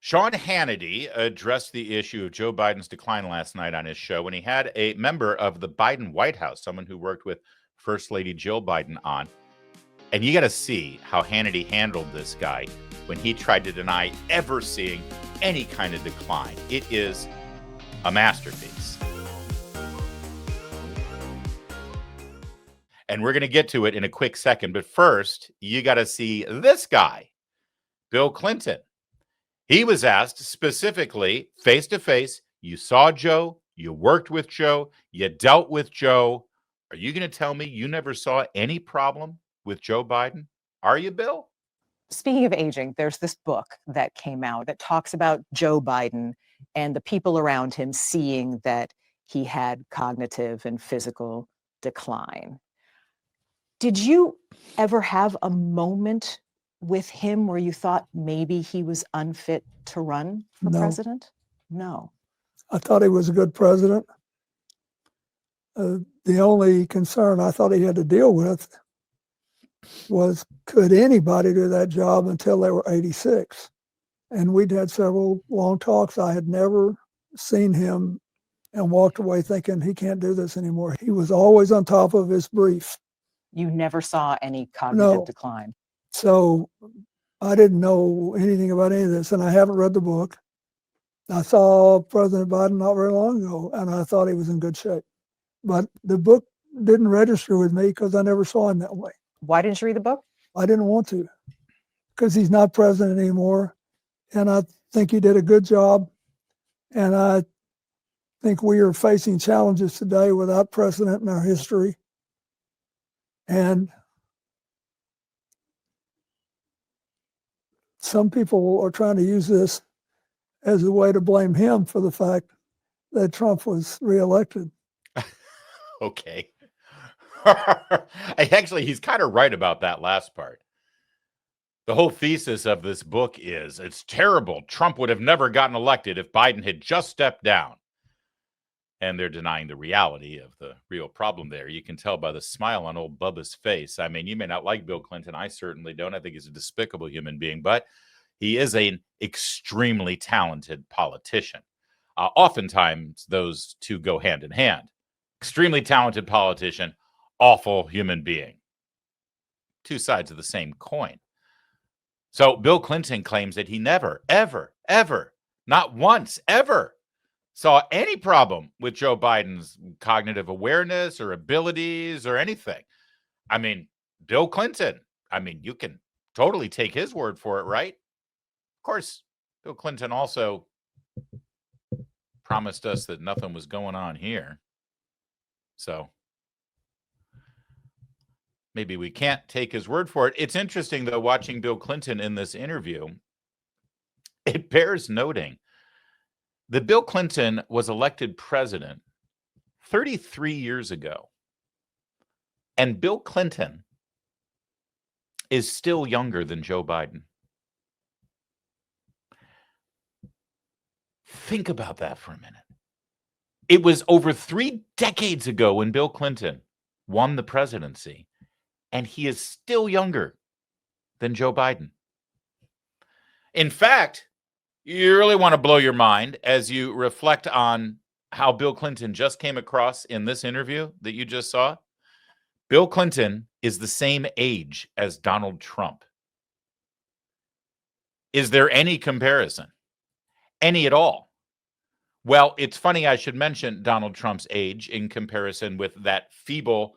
Sean Hannity addressed the issue of Joe Biden's decline last night on his show when he had a member of the Biden White House, someone who worked with First Lady Jill Biden, on. And you got to see how Hannity handled this guy when he tried to deny ever seeing any kind of decline. It is a masterpiece. And we're going to get to it in a quick second. But first, you got to see this guy, Bill Clinton. He was asked specifically, face to face, you saw Joe, you worked with Joe, you dealt with Joe. Are you going to tell me you never saw any problem with Joe Biden? Are you, Bill? Speaking of aging, there's this book that came out that talks about Joe Biden and the people around him seeing that he had cognitive and physical decline. Did you ever have a moment with him where you thought maybe he was unfit to run for president? No. I thought he was a good president. The only concern I thought he had to deal with was, could anybody do that job until they were 86? And we'd had several long talks. I had never seen him and walked away thinking he can't do this anymore. He was always on top of his brief. You never saw any cognitive decline? So I didn't know anything about any of this, and I haven't read the book. I saw President Biden not very long ago, and I thought he was in good shape. But the book didn't register with me because I never saw him that way. Why didn't you read the book? I didn't want to, because he's not president anymore, and I think he did a good job. And I think we are facing challenges today without precedent in our history. And some people are trying to use this as a way to blame him for the fact that Trump was reelected. Okay. Actually, he's kind of right about that last part. The whole thesis of this book is it's terrible. Trump would have never gotten elected if Biden had just stepped down. And they're denying the reality of the real problem there. You can tell by the smile on old Bubba's face. I mean, you may not like Bill Clinton. I certainly don't. I think he's a despicable human being, but he is an extremely talented politician. Oftentimes, those two go hand in hand. Extremely talented politician, awful human being. Two sides of the same coin. So Bill Clinton claims that he never, ever, ever, not once, ever saw any problem with Joe Biden's cognitive awareness or abilities or anything. I mean, Bill Clinton, you can totally take his word for it, right? Of course, Bill Clinton also promised us that nothing was going on here. So maybe we can't take his word for it. It's interesting, though, watching Bill Clinton in this interview. It bears noting that Bill Clinton was elected president 33 years ago. And Bill Clinton is still younger than Joe Biden. Think about that for a minute. It was over 3 decades ago when Bill Clinton won the presidency, and he is still younger than Joe Biden. In fact, you really want to blow your mind as you reflect on how Bill Clinton just came across in this interview that you just saw. Bill Clinton is the same age as Donald Trump. Is there any comparison? Any at all? Well, it's funny I should mention Donald Trump's age in comparison with that feeble,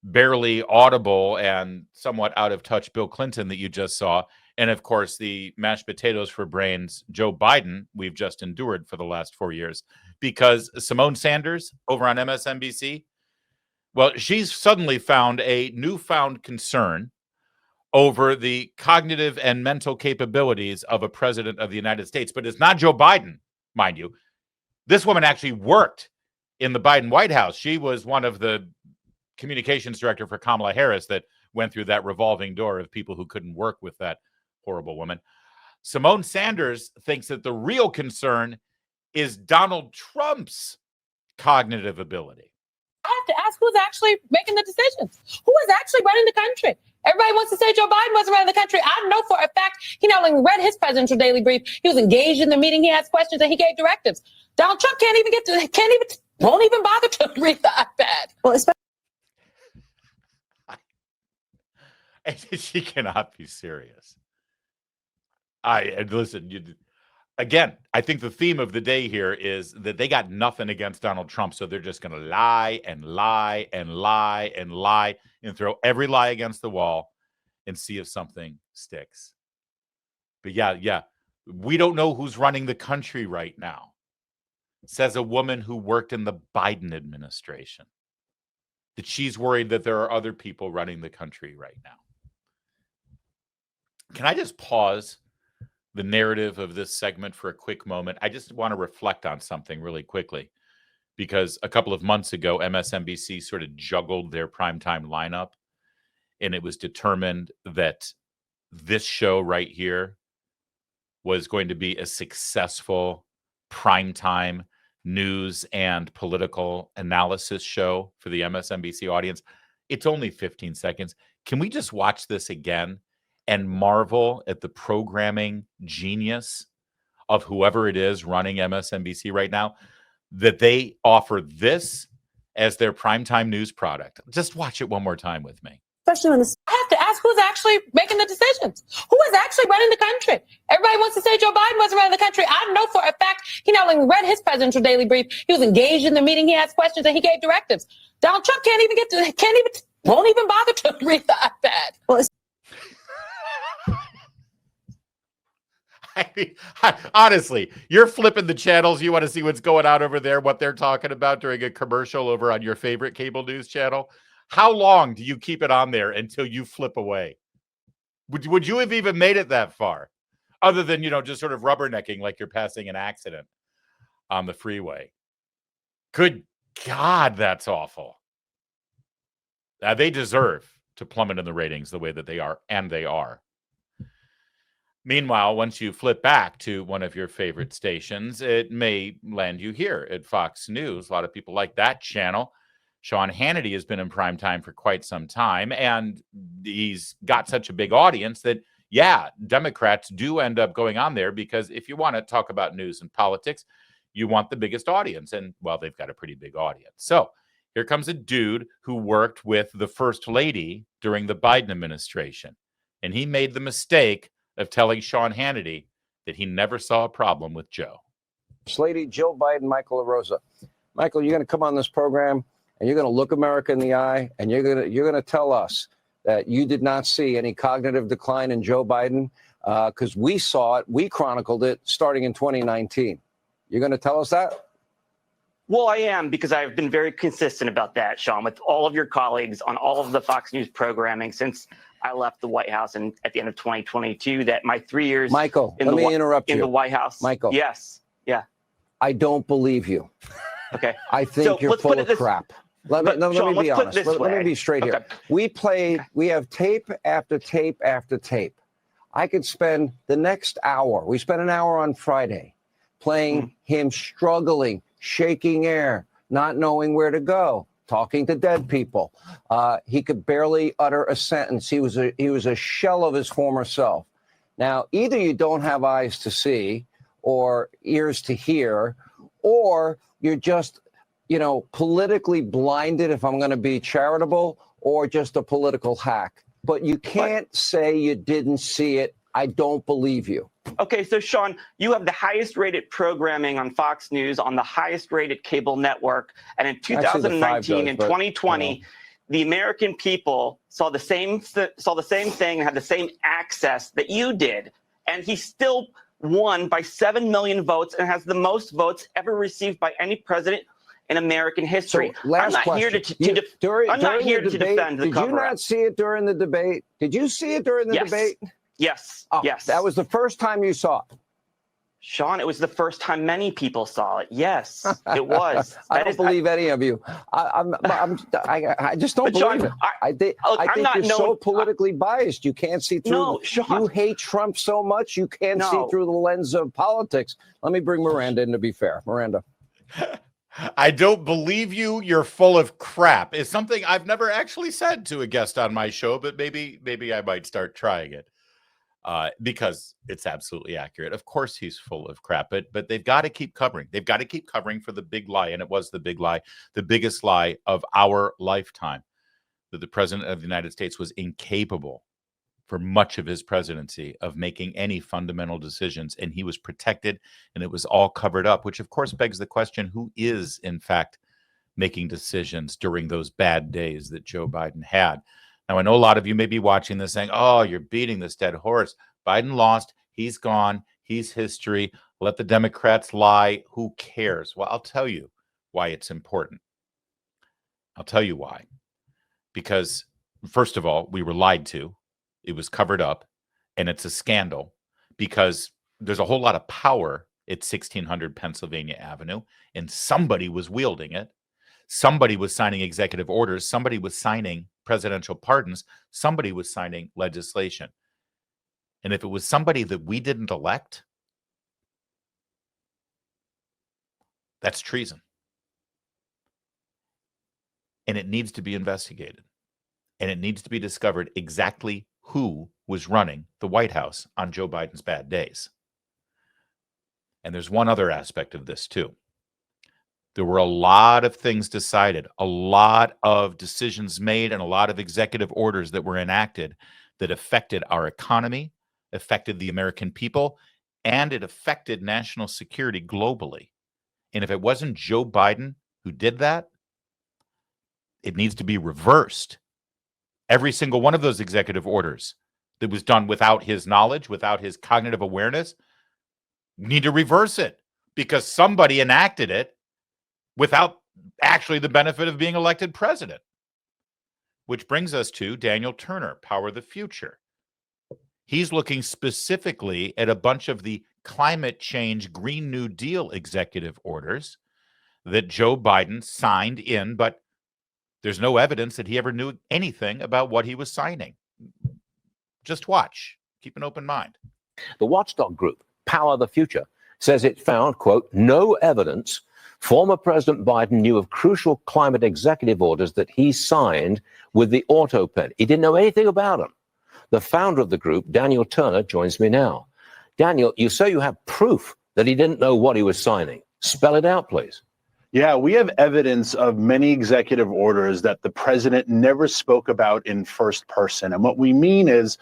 barely audible, and somewhat out of touch Bill Clinton that you just saw. And of course, the mashed potatoes for brains Joe Biden we've just endured for the last 4 years. Because Simone Sanders over on MSNBC, well, she's suddenly found a newfound concern over the cognitive and mental capabilities of a president of the United States. But it's not Joe Biden, mind you. This woman actually worked in the Biden White House. She was one of the communications director for Kamala Harris that went through that revolving door of people who couldn't work with that horrible woman. Simone Sanders thinks that the real concern is Donald Trump's cognitive ability. I have to ask who's actually making the decisions. Who is actually running the country? Everybody wants to say Joe Biden wasn't running the country. I know for a fact he not only read his presidential daily brief, he was engaged in the meeting, he asked questions, and he gave directives. Donald Trump won't even bother to read the iPad. Well, especially She cannot be serious. Listen, again, I think the theme of the day here is that they got nothing against Donald Trump, so they're just going to lie and lie and lie and lie and throw every lie against the wall and see if something sticks. But yeah, we don't know who's running the country right now, says a woman who worked in the Biden administration, that she's worried that there are other people running the country right now. Can I just pause the narrative of this segment for a quick moment? I just want to reflect on something really quickly, because a couple of months ago, MSNBC sort of juggled their primetime lineup, and it was determined that this show right here was going to be a successful primetime news and political analysis show for the MSNBC audience. It's only 15 seconds. Can we just watch this again and marvel at the programming genius of whoever it is running MSNBC right now, that they offer this as their primetime news product? Just watch it one more time with me. Especially when I have to ask who's actually making the decisions. Who is actually running the country? Everybody wants to say Joe Biden wasn't running the country. I know for a fact he not only read his presidential daily brief, he was engaged in the meeting, he asked questions, and he gave directives. Donald Trump won't even bother to read the iPad. well, I mean, honestly, you're flipping the channels. You want to see what's going on over there, what they're talking about during a commercial over on your favorite cable news channel. How long do you keep it on there until you flip away? Would you have even made it that far? Other than, just sort of rubbernecking like you're passing an accident on the freeway. Good God, that's awful. They deserve to plummet in the ratings the way that they are, and they are. Meanwhile, once you flip back to one of your favorite stations, it may land you here at Fox News. A lot of people like that channel. Sean Hannity has been in prime time for quite some time, and he's got such a big audience that, Democrats do end up going on there, because if you want to talk about news and politics, you want the biggest audience, and, well, they've got a pretty big audience. So here comes a dude who worked with the First Lady during the Biden administration, and he made the mistake of telling Sean Hannity that he never saw a problem with Joe. Lady, Joe Biden, Michael LaRosa. Michael, you're going to come on this program and you're going to look America in the eye, and you're going to tell us that you did not see any cognitive decline in Joe Biden, because we saw it, we chronicled it starting in 2019. You're going to tell us that? Well, I am, because I've been very consistent about that, Sean, with all of your colleagues on all of the Fox News programming since I left the White House and at the end of 2022, that my 3 years Michael, let me interrupt you. In the White House. Michael. Yes. Yeah. I don't believe you. Okay. I think you're full of crap. Let me be honest. Let me be straight here. We have tape after tape after tape. I could spend the next hour. We spent an hour on Friday playing him struggling, shaking air, not knowing where to go, talking to dead people. He could barely utter a sentence. He was a shell of his former self. Now, either you don't have eyes to see or ears to hear, or you're just, politically blinded, if I'm going to be charitable, or just a political hack. But you can't say you didn't see it. I don't believe you. Okay, so Sean, you have the highest rated programming on Fox News, on the highest rated cable network. And in 2019 and 2020, the American people saw the same thing and had the same access that you did. And he still won by 7 million votes and has the most votes ever received by any president in American history. So, last I'm not question. here to defend the Did cover-up. you not see it during the debate? Did you see it during the debate? Yes. Oh, yes. That was the first time you saw it. Sean, it was the first time many people saw it. Yes, it was. I don't believe any of you. I just don't believe it. I think you're so politically biased. You can't see through. No, Sean. You hate Trump so much you can't see through the lens of politics. Let me bring Miranda in to be fair. Miranda. I don't believe you. You're full of crap. It's something I've never actually said to a guest on my show, but maybe I might start trying it because it's absolutely accurate. Of course, he's full of crap, but they've got to keep covering. They've got to keep covering for the big lie, and it was the big lie, the biggest lie of our lifetime, that the president of the United States was incapable for much of his presidency of making any fundamental decisions, and he was protected, and it was all covered up, which of course begs the question, who is in fact making decisions during those bad days that Joe Biden had? Now, I know a lot of you may be watching this saying, oh, you're beating this dead horse. Biden lost. He's gone. He's history. Let the Democrats lie. Who cares? Well, I'll tell you why it's important. I'll tell you why. Because, first of all, we were lied to. It was covered up, and it's a scandal because there's a whole lot of power at 1600 Pennsylvania Avenue, and somebody was wielding it. Somebody was signing executive orders. Somebody was signing presidential pardons. Somebody was signing legislation. And if it was somebody that we didn't elect, that's treason. And it needs to be investigated. And it needs to be discovered exactly who was running the White House on Joe Biden's bad days. And there's one other aspect of this too. There were a lot of things decided, a lot of decisions made, and a lot of executive orders that were enacted that affected our economy, affected the American people, and it affected national security globally. And if it wasn't Joe Biden who did that, it needs to be reversed. Every single one of those executive orders that was done without his knowledge, without his cognitive awareness, we need to reverse it because somebody enacted it without actually the benefit of being elected president. Which brings us to Daniel Turner, Power of the Future. He's looking specifically at a bunch of the climate change Green New Deal executive orders that Joe Biden signed in, but there's no evidence that he ever knew anything about what he was signing. Just watch. Keep an open mind. The watchdog group, Power of the Future, says it found, quote, no evidence former President Biden knew of crucial climate executive orders that he signed with the auto pen. He didn't know anything about them. The founder of the group, Daniel Turner, joins me now. Daniel, you say you have proof that he didn't know what he was signing. Spell it out, please. Yeah, we have evidence of many executive orders that the president never spoke about in first person. And what we mean is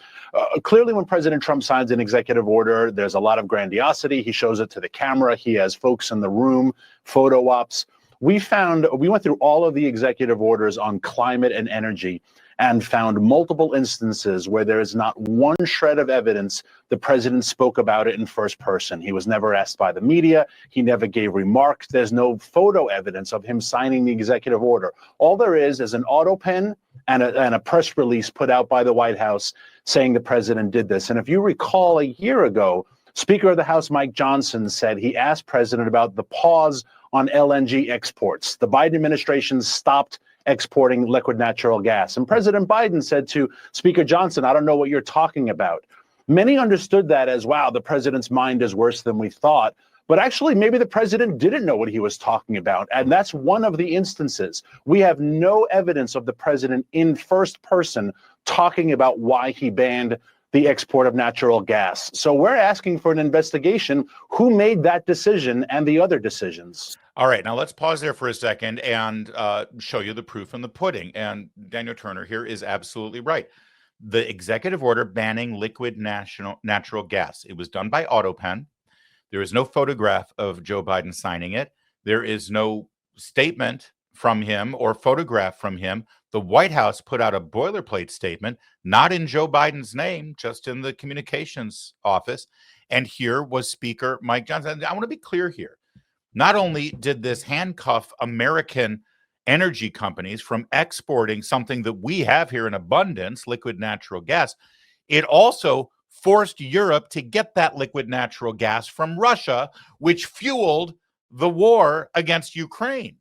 clearly when President Trump signs an executive order, there's a lot of grandiosity. He shows it to the camera. He has folks in the room, photo ops. We went through all of the executive orders on climate and energy and found multiple instances where there is not one shred of evidence the president spoke about it in first person. He was never asked by the media. He never gave remarks. There's no photo evidence of him signing the executive order. All there is an auto pen and a press release put out by the White House saying the president did this. And if you recall, a year ago, Speaker of the House Mike Johnson said he asked President about the pause on LNG exports. The Biden administration stopped exporting liquid natural gas. And President Biden said to Speaker Johnson, I don't know what you're talking about. Many understood that as, wow, the president's mind is worse than we thought. But actually, maybe the president didn't know what he was talking about. And that's one of the instances. We have no evidence of the president in first person talking about why he banned the export of natural gas. So we're asking for an investigation. Who made that decision and the other decisions? All right, now let's pause there for a second and show you the proof in the pudding. And Daniel Turner here is absolutely right. The executive order banning liquid natural gas, it was done by AutoPen. There is no photograph of Joe Biden signing it. There is no statement from him or photograph from him. The White House put out a boilerplate statement, not in Joe Biden's name, just in the communications office. And here was Speaker Mike Johnson. I want to be clear here. Not only did this handcuff American energy companies from exporting something that we have here in abundance, liquid natural gas, it also forced Europe to get that liquid natural gas from Russia, which fueled the war against Ukraine.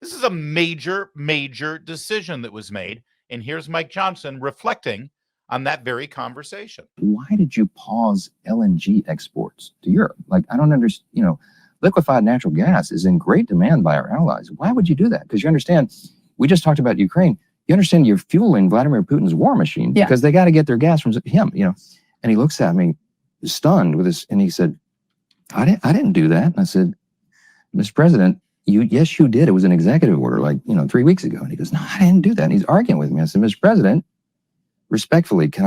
This is a major, major decision that was made. And here's Mike Johnson reflecting on that very conversation. Why did you pause LNG exports to Europe? Like, I don't understand, liquefied natural gas is in great demand by our allies. Why would you do that? Because you understand, we just talked about Ukraine. You understand you're fueling Vladimir Putin's war machine because they got to get their gas from him, you know. And he looks at me stunned with this, and he said, I didn't do that. And I said, Mr. President, yes, you did. It was an executive order, like, 3 weeks ago. And he goes, no, I didn't do that. And he's arguing with me. I said, Mr. President, respectfully, could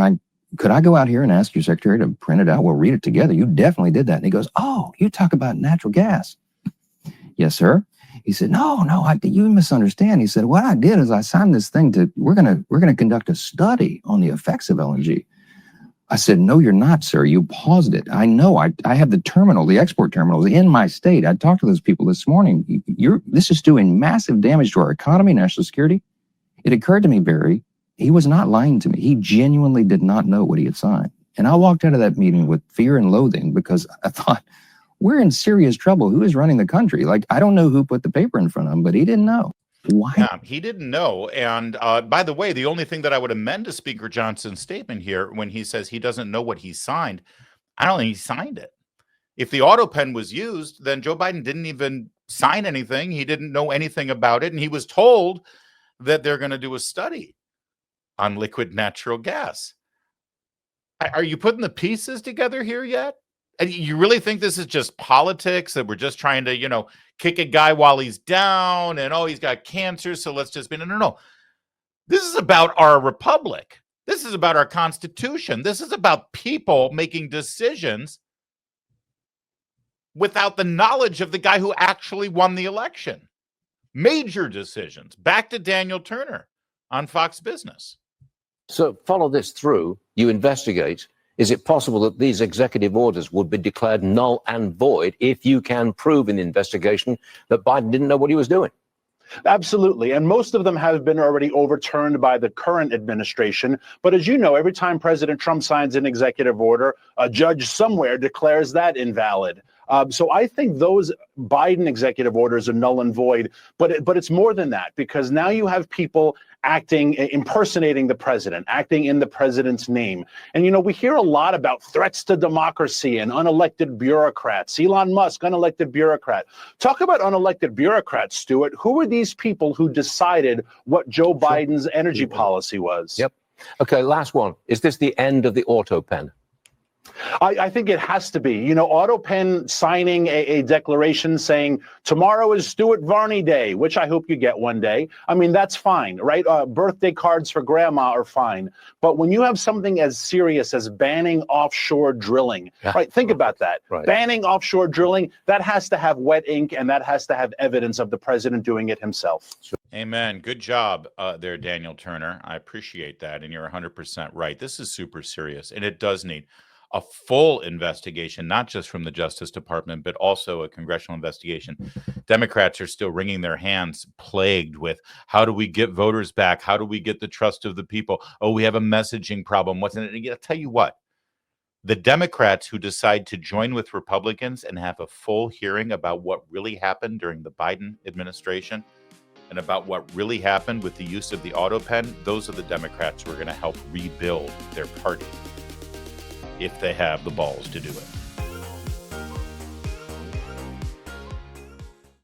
I go out here and ask your secretary to print it out? We'll read it together. You definitely did that. And he goes, oh, you talk about natural gas. Yes, sir. He said, no, you misunderstand. He said, what I did is I signed this thing we're going to conduct a study on the effects of LNG. I said, no, you're not, sir. You paused it. I know. I have the export terminals in my state. I talked to those people this morning. This is doing massive damage to our economy, national security. It occurred to me, Barry, he was not lying to me. He genuinely did not know what he had signed. And I walked out of that meeting with fear and loathing because I thought, we're in serious trouble. Who is running the country? Like, I don't know who put the paper in front of him, but he didn't know. Why? Yeah, he didn't know. And by the way, the only thing that I would amend to Speaker Johnson's statement here when he says he doesn't know what he signed, I don't think he signed it. If the auto pen was used, then Joe Biden didn't even sign anything. He didn't know anything about it. And he was told that they're going to do a study on liquid natural gas. Are you putting the pieces together here yet? And you really think this is just politics, that we're just trying to, kick a guy while he's down and, he's got cancer, so let's just be... No. This is about our republic. This is about our Constitution. This is about people making decisions without the knowledge of the guy who actually won the election. Major decisions. Back to Daniel Turner on Fox Business. So follow this through. You investigate. Is it possible that these executive orders would be declared null and void if you can prove in the investigation that Biden didn't know what he was doing? Absolutely. And most of them have been already overturned by the current administration. But as you know, every time President Trump signs an executive order, a judge somewhere declares that invalid. So I think those Biden executive orders are null and void. But it's more than that, because now you have people impersonating the president, acting in the president's name. And, we hear a lot about threats to democracy and unelected bureaucrats. Elon Musk, unelected bureaucrat. Talk about unelected bureaucrats, Stuart. Who are these people who decided what Joe Biden's energy policy was? Yep. Okay, last one. Is this the end of the auto pen? I think it has to be. Auto pen signing a declaration saying tomorrow is Stuart Varney Day, which I hope you get one day. I mean, that's fine, right? Birthday cards for grandma are fine. But when you have something as serious as banning offshore drilling, right? Think about that. Right. Banning offshore drilling, that has to have wet ink, and that has to have evidence of the president doing it himself. Amen. Good job there, Daniel Turner. I appreciate that. And you're 100% right. This is super serious, and it does need a full investigation, not just from the Justice Department, but also a congressional investigation. Democrats are still wringing their hands, plagued with, how do we get voters back? How do we get the trust of the people? Oh, we have a messaging problem. What's in it? I'll tell you what, the Democrats who decide to join with Republicans and have a full hearing about what really happened during the Biden administration and about what really happened with the use of the auto pen, those are the Democrats who are going to help rebuild their party, if they have the balls to do it.